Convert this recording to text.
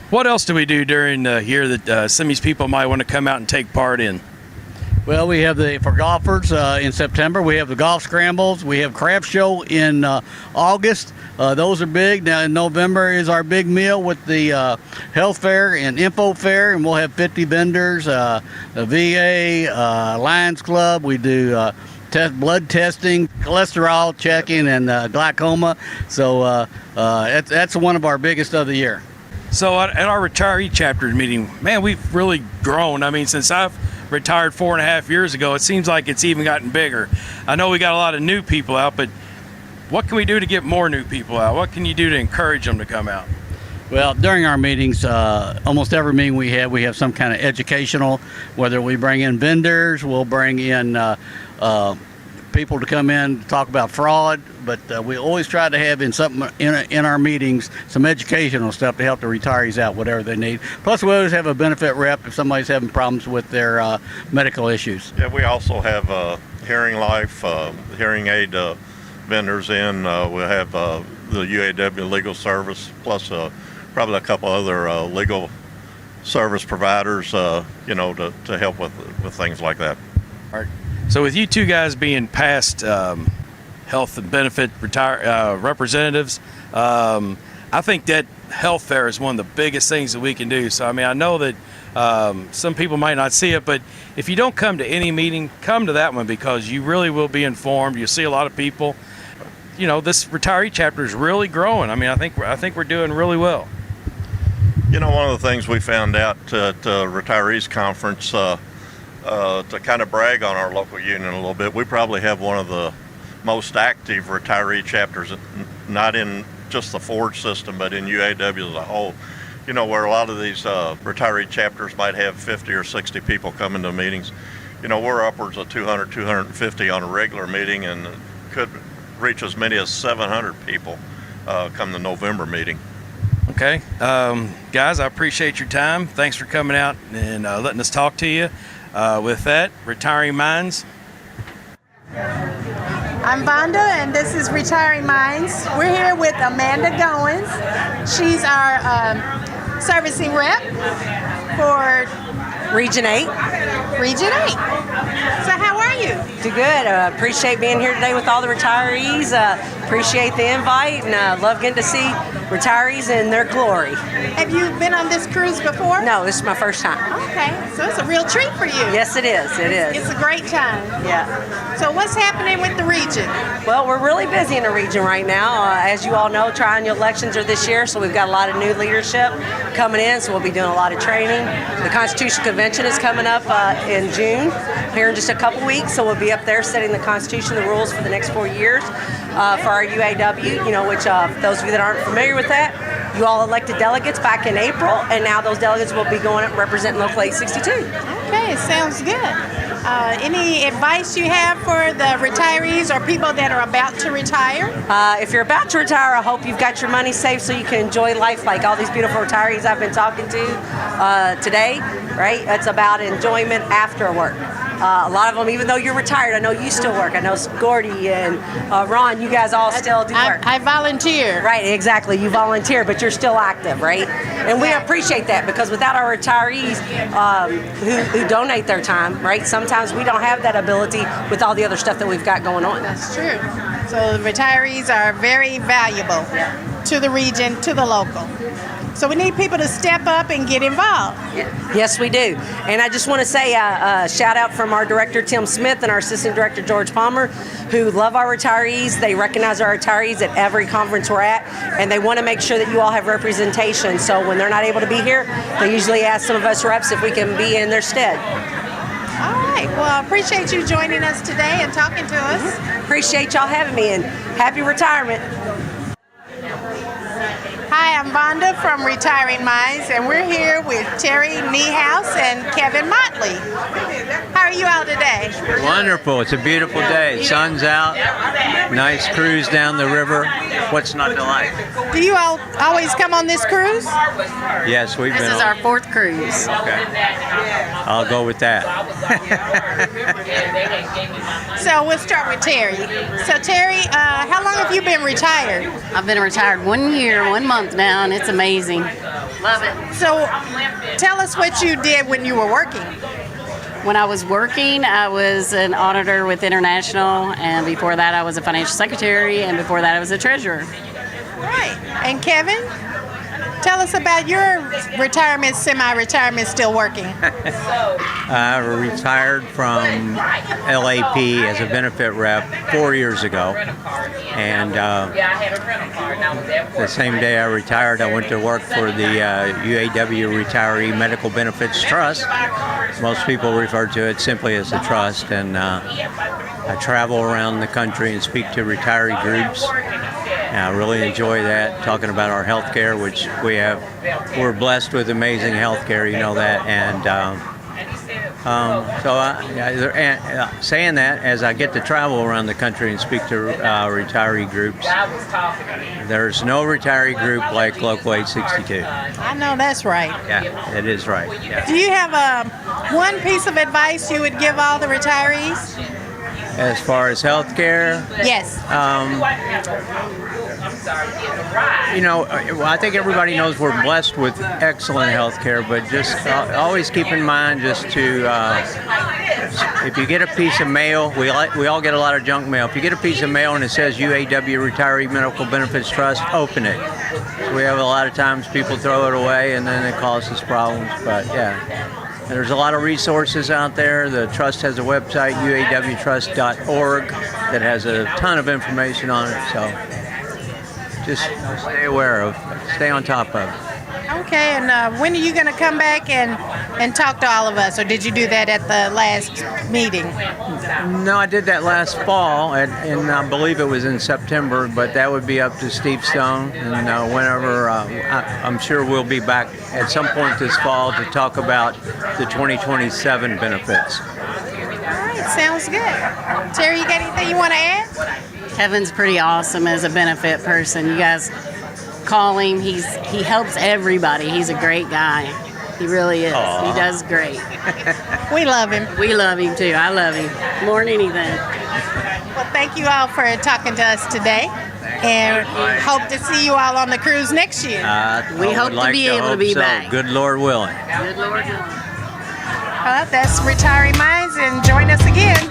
What else do we do during here that some of these people might want to come out and take part in? Well, we have for golfers in September, we have the golf scrambles. We have craft show in August. Those are big. Now in November is our big meal with the health fair and info fair, and we'll have 50 vendors, the VA, Lions Club. We do blood testing, cholesterol checking, and glaucoma. So that's one of our biggest of the year. So at our retiree chapter meeting, man, we've really grown. I mean, since I've retired 4.5 years ago, it seems like it's even gotten bigger. I know we got a lot of new people out, but what can we do to get more new people out? What can you do to encourage them to come out? Well, during our meetings, almost every meeting we have some kind of educational, whether we bring in vendors, we'll bring in people to come in to talk about fraud, but we always try to have in our meetings some educational stuff to help the retirees out, whatever they need. Plus, we always have a benefit rep if somebody's having problems with their medical issues. Yeah, we also have Hearing Life, hearing aid vendors in. We'll have the UAW Legal Service, plus probably a couple other legal service providers, to help with things like that. All right. So with you two guys being past health and benefit representatives, I think that health fair is one of the biggest things that we can do. So, I mean, I know that some people might not see it, but if you don't come to any meeting, come to that one because you really will be informed. You'll see a lot of people. You know, this retiree chapter is really growing. I mean, I think we're doing really well. You know, one of the things we found out at Retirees Conference, to kind of brag on our local union a little bit, we probably have one of the most active retiree chapters, not in just the Ford system, but in UAW as a whole. You know, where a lot of these retiree chapters might have 50 or 60 people coming to meetings. You know, we're upwards of 200, 250 on a regular meeting, and could reach as many as 700 people come the November meeting. Okay. Guys, I appreciate your time. Thanks for coming out and letting us talk to you. With that, Retiring Minds. I'm Vonda, and this is Retiring Minds. We're here with Amanda Goins. She's our servicing rep for Region 8. Region 8. So how are you? Do good. Appreciate being here today with all the retirees. Appreciate the invite, and love getting to see retirees in their glory. Have you been on this cruise before? No, this is my first time. Okay, so it's a real treat for you. Yes, it is. It is. It's a great time. Yeah. So what's happening with the region? Well, we're really busy in the region right now. As you all know, triennial elections are this year, so we've got a lot of new leadership coming in, so we'll be doing a lot of training. The Constitutional Convention is coming up in June, here in just a couple weeks, so we'll be up there setting the Constitution, the rules for the next 4 years for our UAW, which those of you that aren't familiar with that, you all elected delegates back in April, and now those delegates will be going up representing Local 862. Okay, sounds good. Any advice you have for the retirees or people that are about to retire? If you're about to retire, I hope you've got your money saved so you can enjoy life like all these beautiful retirees I've been talking to today, right? It's about enjoyment after work. A lot of them, even though you're retired, I know you still work. I know Gordy and Ron, you guys all still do work. I volunteer. Right, exactly. You volunteer, but you're still active, right? And we appreciate that because without our retirees who donate their time, right, sometimes we don't have that ability with all the other stuff that we've got going on. That's true. So the retirees are very valuable to the region, to the local. So we need people to step up and get involved. Yes, we do. And I just want to say a shout out from our director, Tim Smith, and our assistant director, George Palmer, who love our retirees. They recognize our retirees at every conference we're at, and they want to make sure that you all have representation. So when they're not able to be here, they usually ask some of us reps if we can be in their stead. All right. Well, I appreciate you joining us today and talking to us. Appreciate y'all having me, and happy retirement. Hi, I'm Vonda from Retiring Minds, and we're here with Terry Niehaus and Kevin Motley. How are you all today? Wonderful. It's a beautiful day. Sun's out. Nice cruise down the river. What's not to like? Do you all always come on this cruise? Yes, we've been on. This is our 4th cruise. Okay. I'll go with that. So we'll start with Terry. So Terry, how long have you been been retired? I've been retired 1 year, 1 month now, and it's amazing. Love it. So tell us what you did when you were working. When I was working, I was an auditor with International, and before that I was a financial secretary, and before that I was a treasurer. Right. And Kevin, tell us about your retirement, semi-retirement, still working. I retired from LAP as a benefit rep 4 years ago, and the same day I retired, I went to work for the UAW Retiree Medical Benefits Trust. Most people refer to it simply as the trust, and I travel around the country and speak to retiree groups. And I really enjoy that, talking about our health care, which we're blessed with amazing health care, you know that. And saying that, as I get to travel around the country and speak to retiree groups, there's no retiree group like Local 862. I know that's right. Yeah, it is right. Yeah. Do you have one piece of advice you would give all the retirees? As far as health care, Yes. you know, I think everybody knows we're blessed with excellent health care, but just always keep in mind just to, if you get a piece of mail, we all get a lot of junk mail. If you get a piece of mail and it says UAW Retiree Medical Benefits Trust, open it. We have a lot of times people throw it away and then it causes problems, but yeah. There's a lot of resources out there. The trust has a website, uawtrust.org, that has a ton of information on it. So just stay aware of, stay on top of it. Okay, and when are you going to come back and talk to all of us, or did you do that at the last meeting? No, I did that last fall, and I believe it was in September, but that would be up to Steve Stone. And whenever, I'm sure we'll be back at some point this fall to talk about the 2027 benefits. All right, sounds good. Terry, you got anything you want to add? Kevin's pretty awesome as a benefit person. You guys call him. He helps everybody. He's a great guy. He really is. Aww. He does great. We love him. We love him too. I love him more than anything. Well, thank you all for talking to us today, and hope to see you all on the cruise next year. We hope to be able to be back. Good Lord willing. Good Lord willing. That's Retiring Minds, and join us again.